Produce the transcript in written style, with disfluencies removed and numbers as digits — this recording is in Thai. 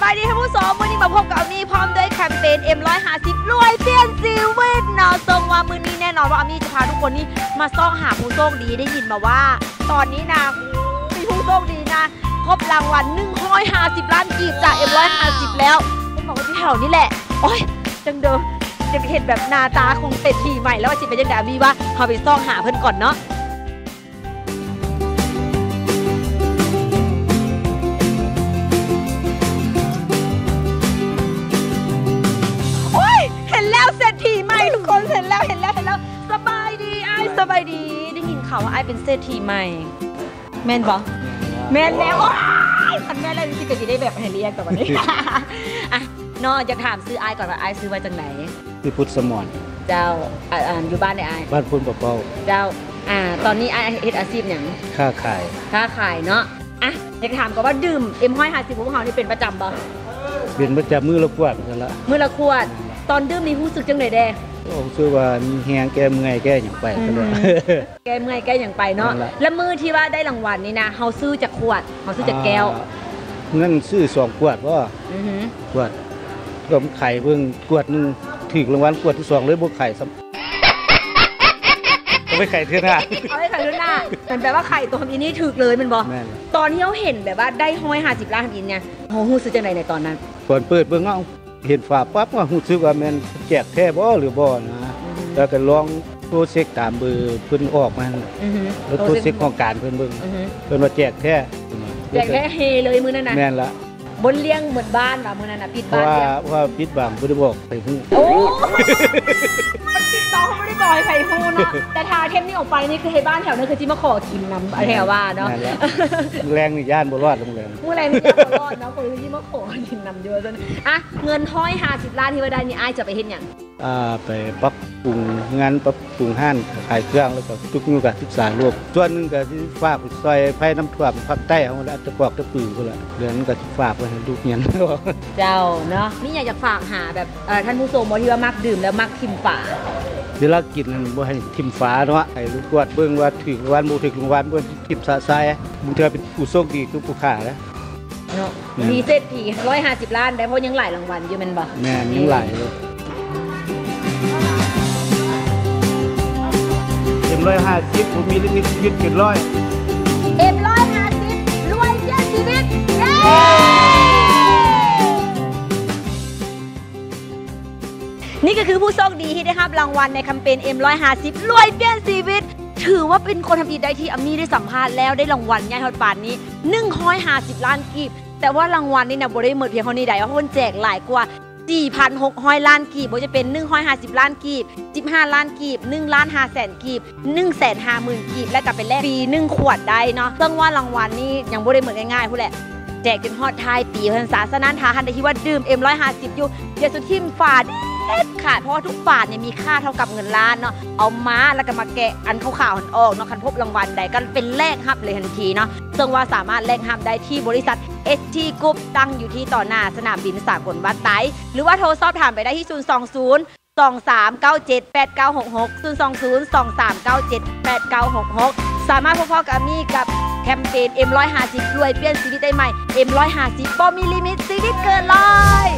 ายดีท่านผู้ชมวันนี้มาพบกับอามี่พร้อมด้วยแคมเปญ M150 รวยเปลี่ยนชีวิตเนาะทรงว่ามื้อนี้แน่นอนว่าอามี่จะพาทุกคนนี่มาซ่องหาผู้โชคดีได้ยินมาว่าตอนนี้นะมีผู้โชคดีนะครบรางวัล150 ล้านกีบจาก M150 แล้วเป็นบอกว่าที่แถวนี้แหละโอ้ยจังเดิมจะเห็นแบบหน้าตาคงเศรษฐีใหม่แล้วว่าจิเป็นยังไงอามี่ว่าเขาไปซ่องหาเพิ่นก่อนเนาะทุกคนเห็นแล้วสบายดีไอ้สบายดีได้ยินข่าวว่าไอ้เป็นเศรษฐีใหม่แม่นปะแม่นแล้วคันแม่แล้วจริงๆก็จะได้แบบให้เรียกแต่วันนี้อ่ะนอกจะถามซื้อไอ้ก่อนว่าไอ้ซื้อมาจากไหนคือพุทธสมรเจ้าอยู่บ้านไหนไอ้บ้านพุทธปะเป้าเจ้าตอนนี้ไอ้เฮ็ดอาชีพอย่างค้าขายเนาะอ่ะอยากถามก่อนว่าดื่มM150ของเขานี่เป็นประจำปะเป็นประจำมือละขวดนั่นละมือละขวดตอนดื่มนี่รู้สึกจังไหนแดผมซื้อว่ามีแหงแก้เมื่อยแก้อย่างไปก็เลยแก้เมื่อยแก้อย่างไปเนาะแล้วมือที่ว่าได้รางวัลนี่นะเขาซื้อจากขวดเขาซื้อจากแก้วนั่นซื้อ2 ขวดว่าขวดก็ไข่เพิ่งขวดนึงถึงรางวัลขวดที่2เลยบ่ไข่ซ้ำเอาไปไข่เทื่อหน้ามันแปลว่าไข่ตัวนี้นี่ถึกเลยมันบ่ตอนที่เขาเห็นแบบว่าได้150 ล้านอินเนี่ยเขาฮู้สึกจังได๋ในตอนนั้นก่อนเปิดเบิ่งเอาเห็นฝาปั๊บว่ารู้สึกว่าแม่นแจกแท้บ่หรือบ่นะแล้วก็ลองโทรเช็คตามเบอร์เพิ่นออกมาแล้วโทรเช็คของการเพิ่นเบิ่งเพิ่นว่าแจกแท้เฮเลยมื้อนั้นน่ะแม่นละบนเลี้ยงเหมือนบ้านว่ะมื้อนั้นน่ะปิดบ้านเลี้ยงเพราะว่าปิดบ้านบ่ได้บอกใครฮู้โอ้มันปิดต่อเขาไม่ได้บอกให้ใครฮู้เนาะแต่ทาเทปนี้ออกไปนี่คือให้บ้านแถวนั้นคือสิมาขอกินน้ำแถวว่าเนาะแรงนี่ย่านบ่รอดโรงแรมมื้อแรงนี่ย่านบ่รอดเนาะคนที่มาขอกินน้ำเยอะซั่นอ่ะเงิน150 ล้านที่ว่าได้นี่อ้ายจะไปเฮ็ดหยังไปปรับปรุงงานปรับปรุงห้านขายเครื่องแล้วก็ทุกอยู่กับศึกษาโลกส่วนนึงก็สิฝากซอยไผน้ำท่วมภาคใต้เฮาแล้วตะปอกตะปือพุ่นล่ะเดือนก็สิฝากไว้ให้ลูกเรียนเจ้าเนาะนี่อยากจะฝากหาแบบท่านผู้ชมบ่ที่ว่ามักดื่มแล้วมักทิ่มฝาเวลากินบ่ให้ทิ่มฝาเนาะให้ลูกกวดเบิ่งว่าถึงวันบ่ถึงวันบ่ทิ่มสะทรายมึงเธอเป็นผู้โชคดีคือผู้ค้าแล้วเนาะมีเศรษฐี150 ล้านได้เพราะยังหลายรางวัลอยู่แม่นบ่แม่นยังหลายเลยM150ผมมีลิมิตยึดเกิน100 M150 รวยเปลี่ยนชีวิตนี่ก็คือผู้โชคดีที่ได้รับรางวัลในแคมเปญ M150 รวยเปลี่ยนชีวิตถือว่าเป็นคนทำดีได้ที่อามี่ได้สัมภาษณ์แล้วได้รางวัลใหญ่ทอดปานนี้150 ล้านกีบแต่ว่ารางวัลนี่นะบ่ได้หมดเพียงเท่านี้ได้เพราะคนแจกหลายกว่า 4,600 ล้านกีบบ่จะเป็น150 ล้านกีบ15 ล้านกีบ1,500,000 กีบ150,000 กีบและก็เป็นแลกฟรี1 ขวดได้เนาะซึ่งว่ารางวัลนี้ยังบ่ได้เหมือนง่ายๆพู้นแหละแจกจนฮอดท้ายปีพรรษาฉะนั้นถ้าท่านใดคิดว่าดื่ม M150 อยู่อย่าสุดทิ่มฝาดค่ะเพราะว่าทุกบาทเนี่ยมีค่าเท่ากับเงินล้านเนาะเอามาแล้วก็มาแกะอันขาวๆออกเนาะคันพบรางวัลใดก็เป็นแลกฮับเลยทันทีเนาะซึ่งว่าสามารถแลกฮับได้ที่บริษัท ST Group ตั้งอยู่ที่ต่อหน้าสนามบินสากลวัดไตหรือว่าโทรสอบถามไปได้ที่020 2397 8966 020 2397 8966สามารถพบกับอามี่กับแคมเปญ M150 รวยเปลี่ยนชีวิตได้ใหม่ M150 บ่มีลิมิตชีวิตเกินร้อย